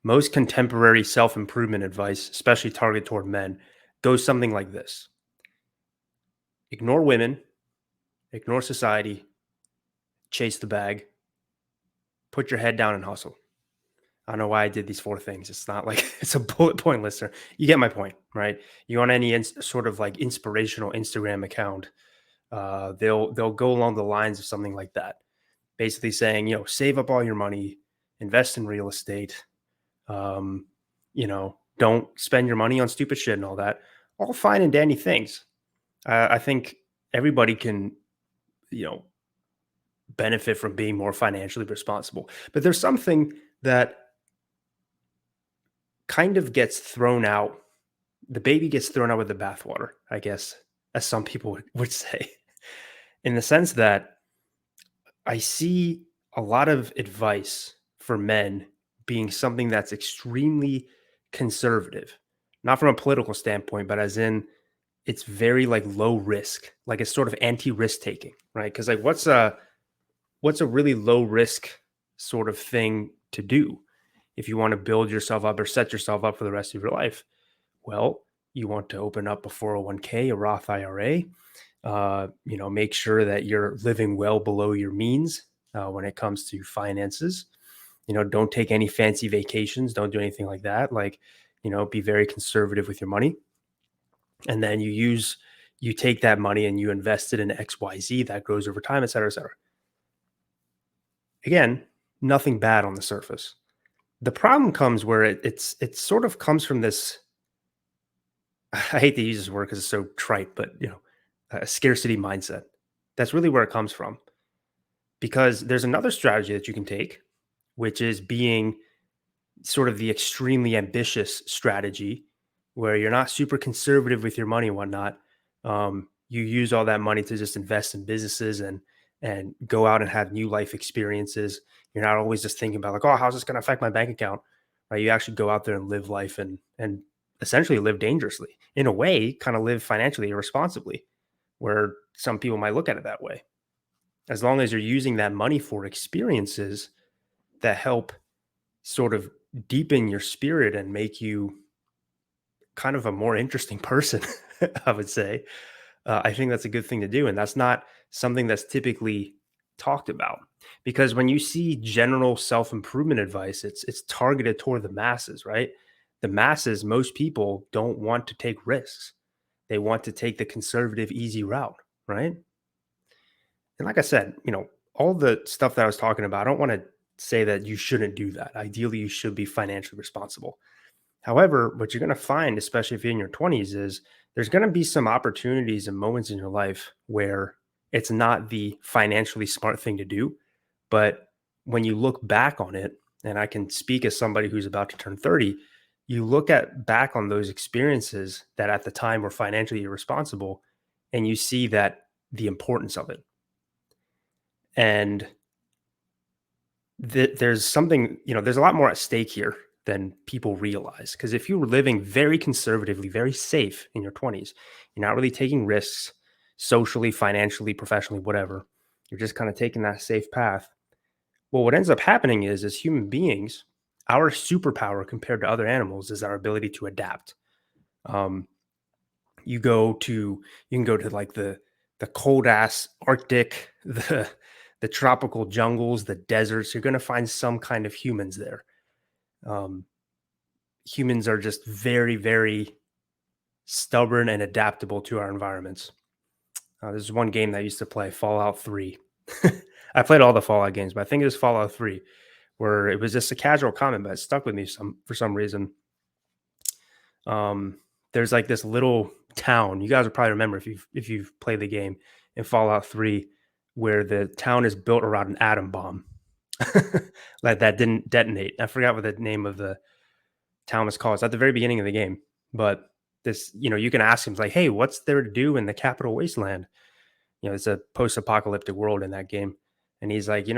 Most contemporary self-improvement advice, especially targeted toward men, goes something like this: ignore women, ignore society, chase the bag, put your head down and hustle. I don't know why I did these four things. It's not like it's a bullet point lister. You get my point, right? You on any sort of like inspirational Instagram account, they'll go along the lines of something like that, basically saying, save up all your money, invest in real estate, um, don't spend your money on stupid shit and all that. All fine and dandy things. I think everybody can, you know, benefit from being more financially responsible. But there's something that kind of gets thrown out. The baby gets thrown out with the bathwater, I guess, as some people would say, in the sense that I see a lot of advice for men being something that's extremely conservative, not from a political standpoint, but as in it's very like low risk, like it's sort of anti-risk taking, right? Because like what's a really low risk sort of thing to do if you want to build yourself up or set yourself up for the rest of your life? Well, you want to open up a 401k, a Roth IRA, make sure that you're living well below your means when it comes to finances. Don't take any fancy vacations. Don't do anything like that. Like, be very conservative with your money. And then you take that money and you invest it in XYZ that grows over time, et cetera, et cetera. Again, nothing bad on the surface. The problem comes where it sort of comes from this. I hate to use this word because it's so trite, but a scarcity mindset. That's really where it comes from. Because there's another strategy that you can take, which is being sort of the extremely ambitious strategy where you're not super conservative with your money and whatnot. You use all that money to just invest in businesses and go out and have new life experiences. You're not always just thinking about like, oh, how's this going to affect my bank account? Right? You actually go out there and live life and essentially live dangerously. In a way, kind of live financially irresponsibly, where some people might look at it that way. As long as you're using that money for experiences that help sort of deepen your spirit and make you kind of a more interesting person, I would say. I think that's a good thing to do. And that's not something that's typically talked about, because when you see general self-improvement advice, it's targeted toward the masses, right? The masses, most people don't want to take risks. They want to take the conservative, easy route, right? And like I said, all the stuff that I was talking about, I don't want to say that you shouldn't do that. Ideally, you should be financially responsible. However, what you're going to find, especially if you're in your 20's, is there's going to be some opportunities and moments in your life where it's not the financially smart thing to do. But when you look back on it, and I can speak as somebody who's about to turn 30, you look at back on those experiences that at the time were financially irresponsible, and you see that the importance of it. And there's something, there's a lot more at stake here than people realize. Because if you were living very conservatively, very safe in your 20's, you're not really taking risks socially, financially, professionally, whatever. You're just kind of taking that safe path. Well, what ends up happening is, as human beings, our superpower compared to other animals is our ability to adapt. Um, you can go to like the cold ass Arctic, the tropical jungles, the deserts. You're going to find some kind of humans there. Um, Humans are just very, very stubborn and adaptable to our environments. There's one game that I used to play, Fallout 3. I played all the Fallout games, but I think it was Fallout 3, where it was just a casual comment, but it stuck with me for some reason. There's like this little town. You guys will probably remember if you've played the game in Fallout 3, where the town is built around an atom bomb. Like that didn't detonate. I forgot what the name of the town was called. It's at the very beginning of the game. But this, you can ask him like, hey, what's there to do in the capital wasteland? It's a post-apocalyptic world in that game. And he's like,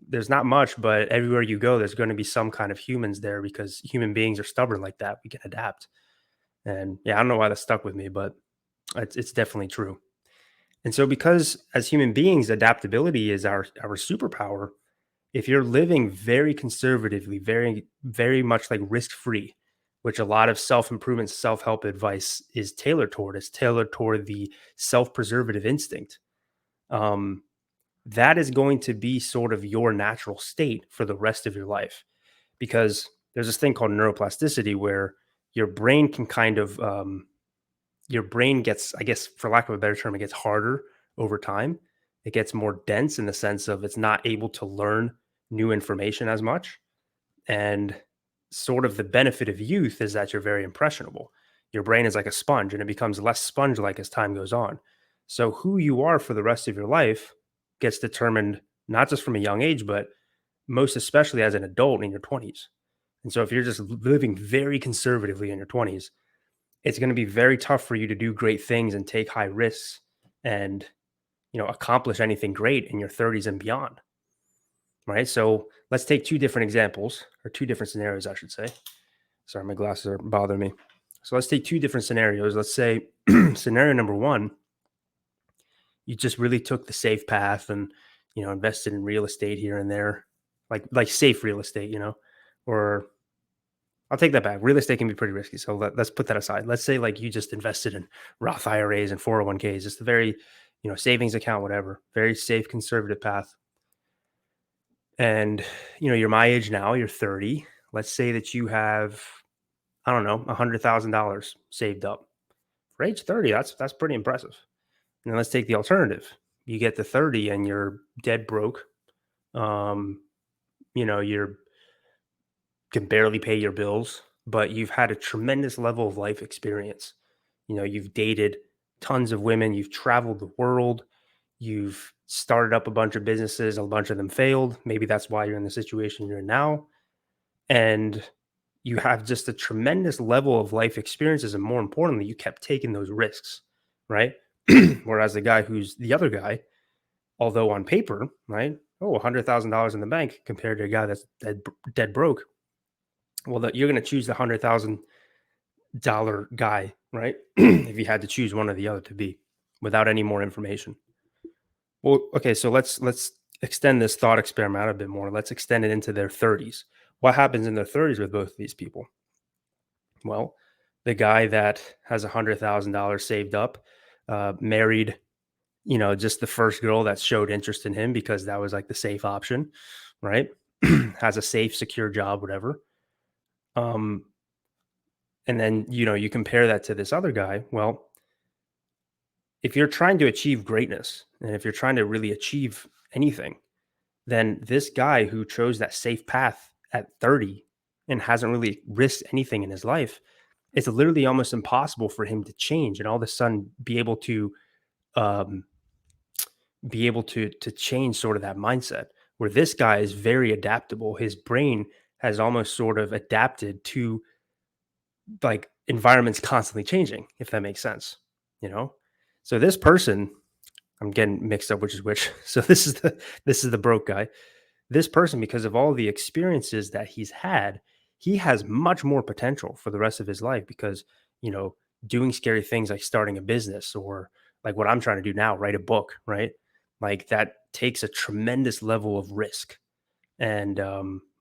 there's not much, but everywhere you go, there's going to be some kind of humans there, because human beings are stubborn like that. We can adapt. And yeah, I don't know why that stuck with me, but it's definitely true. And so because as human beings, adaptability is our superpower, If you're living very conservatively, very, very much like risk free, which a lot of self improvement, self help advice is tailored toward, it's tailored toward the self preservative instinct. Um, that is going to be sort of your natural state for the rest of your life because there's this thing called neuroplasticity where your brain can kind of your brain gets, I guess, for lack of a better term, it gets harder over time. It gets more dense in the sense of it's not able to learn new information as much. And sort of the benefit of youth is that you're very impressionable. Your brain is like a sponge and it becomes less sponge like as time goes on. So, who you are for the rest of your life gets determined not just from a young age, but most especially as an adult in your 20s. And so, if you're just living very conservatively in your 20s, it's going to be very tough for you to do great things and take high risks and accomplish anything great in your 30s and beyond, right? So let's take two different examples, or two different scenarios, I should say. Sorry, my glasses are bothering me. So let's take two different scenarios. Let's say scenario number one, you just really took the safe path and invested in real estate here and there, like safe real estate, or I'll take that back. Real estate can be pretty risky, so let's put that aside. Let's say like you just invested in Roth IRAs and 401ks, just a very, savings account, whatever, very safe, conservative path. And you're my age now. You're 30. Let's say that you have, I don't know, $100,000 saved up for age 30. That's pretty impressive. And then let's take the alternative. You get to 30 and you're dead broke. You can barely pay your bills, but you've had a tremendous level of life experience. You've dated tons of women, you've traveled the world, you've started up a bunch of businesses, a bunch of them failed. Maybe that's why you're in the situation you're in now. And you have just a tremendous level of life experiences. And more importantly, you kept taking those risks, right? Whereas the other guy, although on paper, right? Oh, $100,000 in the bank compared to a guy that's dead broke. Well, you're going to choose the $100,000 guy, right? If you had to choose one or the other to be without any more information. Well, okay, so let's extend this thought experiment out a bit more. Let's extend it into their 30s. What happens in their 30s with both of these people? Well, the guy that has $100,000 saved up, married, just the first girl that showed interest in him because that was like the safe option, right? Has a safe, secure job, whatever. Um, and then, you compare that to this other guy. Well, if you're trying to achieve greatness and if you're trying to really achieve anything, then this guy who chose that safe path at 30 and hasn't really risked anything in his life, it's literally almost impossible for him to change and all of a sudden um, be able to change sort of that mindset. Where this guy is very adaptable. His brain has almost sort of adapted to like environments constantly changing, if that makes sense, you know? So this person, I'm getting mixed up which is which. So this is the broke guy. This person, because of all the experiences that he's had, he has much more potential for the rest of his life because, doing scary things like starting a business or like what I'm trying to do now, write a book, right? Like that takes a tremendous level of risk and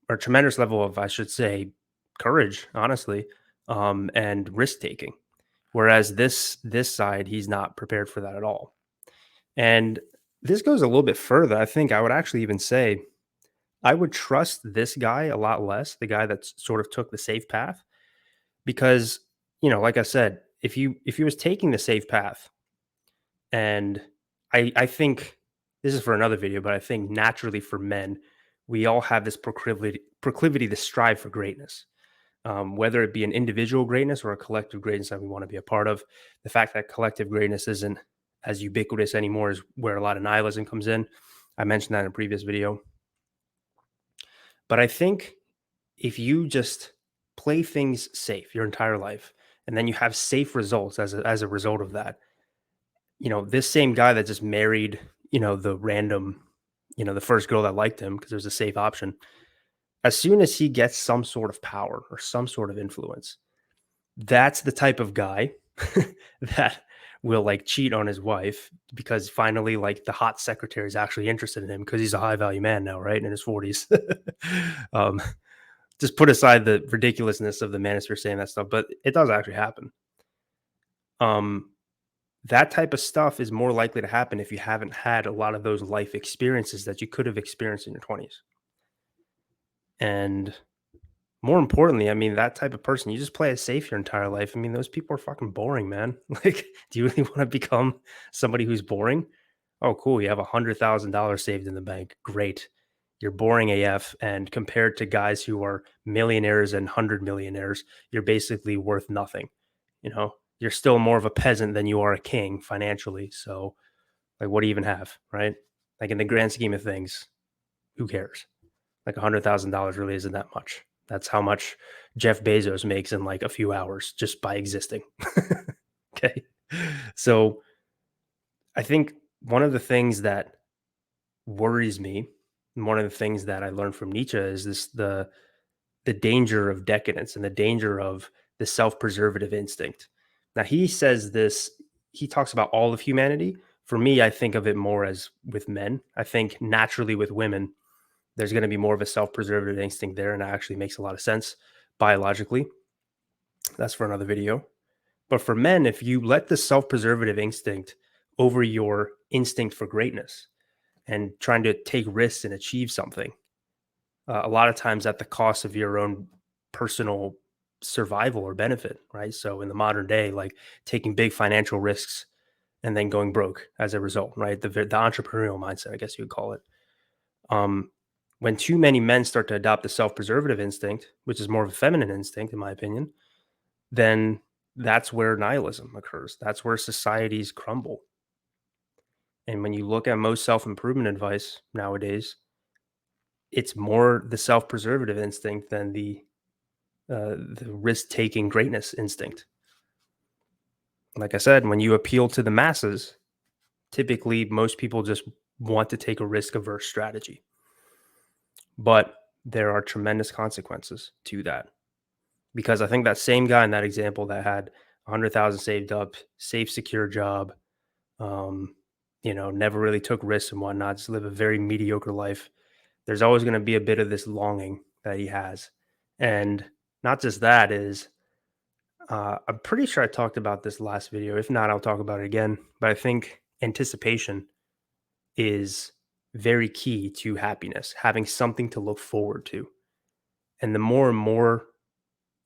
or tremendous level of, I should say, courage, honestly, and risk taking. Whereas this side, he's not prepared for that at all. And this goes a little bit further. I think I would actually even say I would trust this guy a lot less, the guy that sort of took the safe path, because like I said, if he was taking the safe path, and I think this is for another video, but I think naturally for men, we all have this proclivity to strive for greatness, whether it be an individual greatness or a collective greatness that we want to be a part of. The fact that collective greatness isn't as ubiquitous anymore is where a lot of nihilism comes in. I mentioned that in a previous video. But I think if you just play things safe your entire life, and then you have safe results as a result of that, this same guy that just married, the random, the first girl that liked him because it was a safe option. As soon as he gets some sort of power or some sort of influence, that's the type of guy that will like cheat on his wife because finally like the hot secretary is actually interested in him because he's a high value man now, right? In his 40s. um, just put aside the ridiculousness of the manosphere saying that stuff, but it does actually happen. Um, that type of stuff is more likely to happen if you haven't had a lot of those life experiences that you could have experienced in your 20s. And more importantly, I mean, that type of person, you just play it safe your entire life. I mean, those people are fucking boring, man. Like, do you really want to become somebody who's boring? Oh, cool. You have $100,000 saved in the bank. Great. You're boring AF. And compared to guys who are millionaires and 100 millionaires, you're basically worth nothing. You're still more of a peasant than you are a king financially. So, like, what do you even have, right? Like, in the grand scheme of things, who cares? Like $100,000 really isn't that much. That's how much Jeff Bezos makes in like a few hours just by existing. Okay. So I think one of the things that worries me, and one of the things that I learned from Nietzsche is the danger of decadence and the danger of the self-preservative instinct. Now he says this, he talks about all of humanity. For me, I think of it more as with men. I think naturally with women, there's going to be more of a self-preservative instinct there, and that actually makes a lot of sense biologically. That's for another video. But for men, if you let the self-preservative instinct over your instinct for greatness and trying to take risks and achieve something, a lot of times at the cost of your own personal survival or benefit, right? So in the modern day, like taking big financial risks and then going broke as a result, right? The entrepreneurial mindset, I guess you would call it. Um, when too many men start to adopt the self-preservative instinct, which is more of a feminine instinct, in my opinion, then that's where nihilism occurs. That's where societies crumble. And when you look at most self-improvement advice nowadays, it's more the self-preservative instinct than the risk-taking greatness instinct. Like I said, when you appeal to the masses, typically most people just want to take a risk-averse strategy. But there are tremendous consequences to that. Because I think that same guy in that example that had 100,000 saved up, safe, secure job, um, never really took risks and whatnot, just live a very mediocre life. There's always going to be a bit of this longing that he has. And not just that is, I'm pretty sure I talked about this last video. If not, I'll talk about it again. But I think anticipation is very key to happiness, having something to look forward to. And the more and more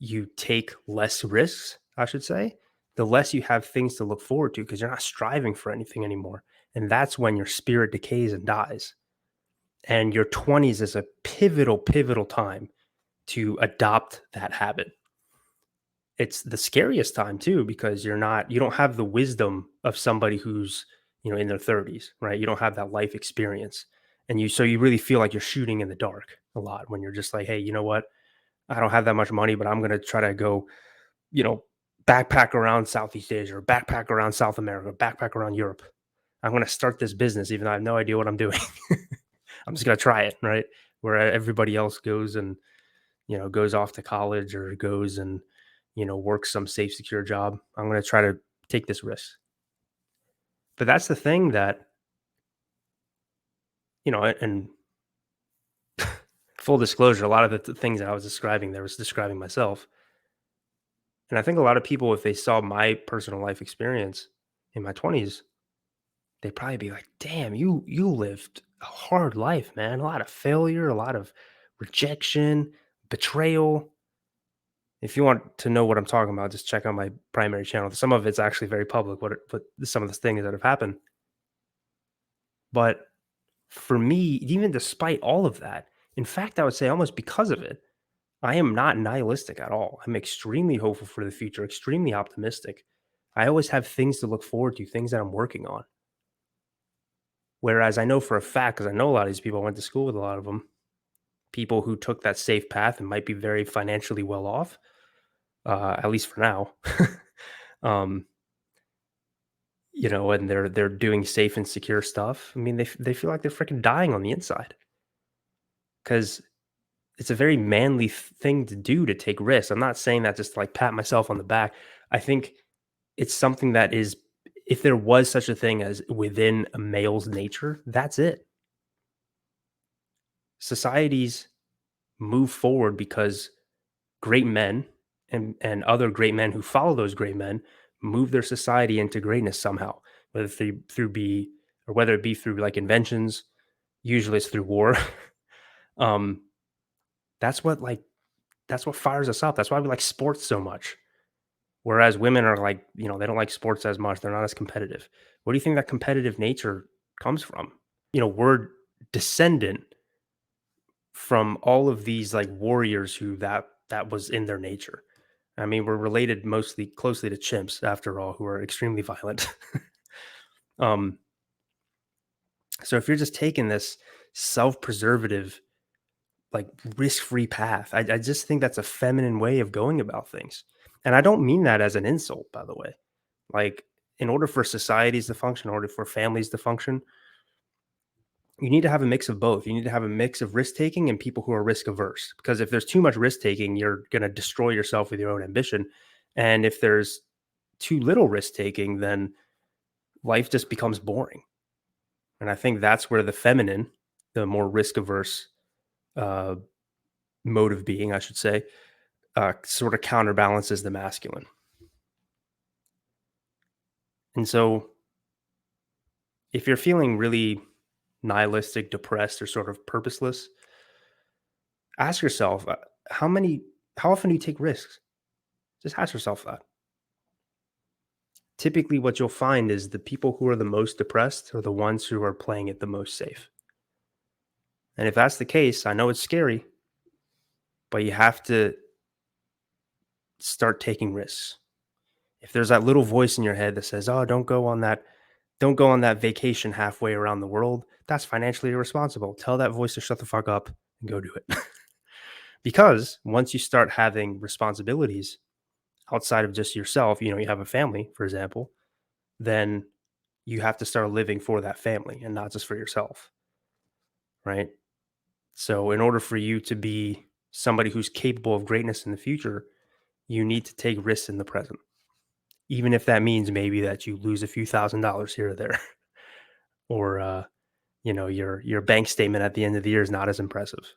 you take less risks, I should say, the less you have things to look forward to because you're not striving for anything anymore. And that's when your spirit decays and dies. And your 20s is a pivotal time to adopt that habit. It's the scariest time too because you don't have the wisdom of somebody who's, in their 30s, right? You don't have that life experience. So you really feel like you're shooting in the dark a lot when you're just like, hey, you know what? I don't have that much money, but I'm going to try to go, you know, backpack around Southeast Asia or backpack around South America, backpack around Europe. I'm going to start this business, even though I have no idea what I'm doing. I'm just going to try it, right? Where everybody else goes and, goes off to college or goes and, works some safe, secure job. I'm going to try to take this risk. But that's the thing that, and full disclosure, a lot of the things that I was describing there was describing myself. And I think a lot of people, if they saw my personal life experience in my 20s, they'd probably be like, "Damn, you lived a hard life, man. A lot of failure, a lot of rejection, betrayal." If you want to know what I'm talking about, just check out my primary channel. Some of it's actually very public, but some of the things that have happened. But for me, even despite all of that, in fact, I would say almost because of it, I am not nihilistic at all. I'm extremely hopeful for the future, extremely optimistic. I always have things to look forward to, things that I'm working on. Whereas I know for a fact, because I know a lot of these people, I went to school with a lot of them, people who took that safe path and might be very financially well off, at least for now. um, and they're doing safe and secure stuff. I mean, they feel like they're freaking dying on the inside because it's a very manly thing to do to take risks. I'm not saying that just to like pat myself on the back. I think it's something that is if there was such a thing as within a male's nature, that's it. Societies move forward because great men and other great men who follow those great men move their society into greatness somehow, whether through be or whether it be through like inventions. Usually it's through war. um, that's what like that's what fires us up. That's why we like sports so much. Whereas women are like, they don't like sports as much. They're not as competitive. What do you think that competitive nature comes from? We're descendant from all of these like warriors who that was in their nature. I mean, we're related mostly closely to chimps after all, who are extremely violent. um, so if you're just taking this self-preservative, like risk-free path, I just think that's a feminine way of going about things. And I don't mean that as an insult, by the way. Like, in order for societies to function, in order for families to function, you need to have a mix of both. You need to have a mix of risk taking and people who are risk averse. Because if there's too much risk taking, you're going to destroy yourself with your own ambition. And if there's too little risk taking, then life just becomes boring. And I think that's where the feminine, the more risk averse uh, mode of being, I should say, sort of counterbalances the masculine. And so if you're feeling really nihilistic, depressed, or sort of purposeless, ask yourself, how often do you take risks? Just ask yourself that. Typically, what you'll find is the people who are the most depressed are the ones who are playing it the most safe. And if that's the case, I know it's scary, but you have to start taking risks. If there's that little voice in your head that says, "Oh, don't go on that vacation halfway around the world," that's financially irresponsible. Tell that voice to shut the fuck up and go do it. Because once you start having responsibilities outside of just yourself, you have a family, for example, then you have to start living for that family and not just for yourself, right? So, in order for you to be somebody who's capable of greatness in the future, you need to take risks in the present, even if that means maybe that you lose a few $1,000s here or there, or your bank statement at the end of the year is not as impressive.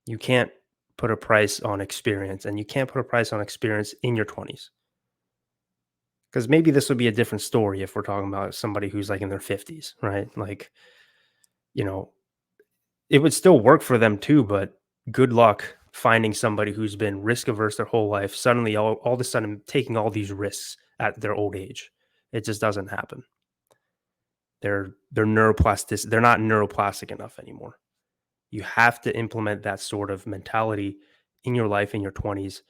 You can't put a price on experience, and you can't put a price on experience in your 20's. Because maybe this would be a different story if we're talking about somebody who's like in their 50's, right? Like, you know, it would still work for them too, but good luck finding somebody who's been risk averse their whole life, suddenly all of a sudden taking all these risks at their old age. It just doesn't happen. They're neuroplastic, they're not neuroplastic enough anymore. You have to implement that sort of mentality in your life in your 20's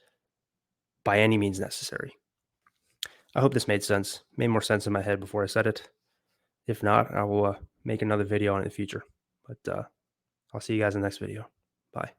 by any means necessary. I hope this made sense. Made more sense in my head before I said it. If not, I will make another video on it in the future. But I'll see you guys in the next video. Bye.